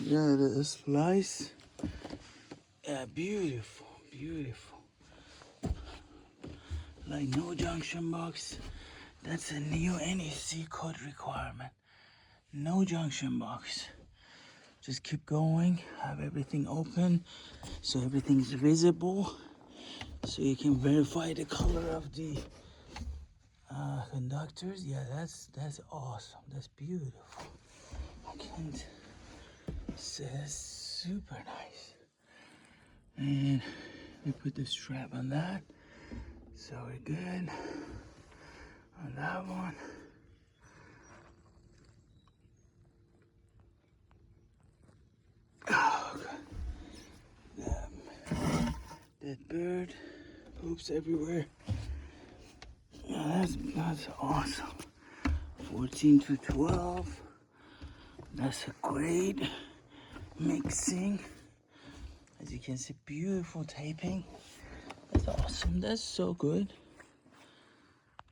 Yeah, the splice. Yeah, beautiful, beautiful. Like no junction box. That's a new NEC code requirement. No junction box. Just keep going, have everything open so everything's visible, so you can verify the color of the conductors. Yeah, that's awesome. That's beautiful. I can't say that's super nice. And we put the strap on that, so we're good on that one. Oh, God. That bird poops everywhere. Yeah, that's awesome. 14 to 12. That's a great mixing. As you can see, beautiful taping. That's awesome. That's so good.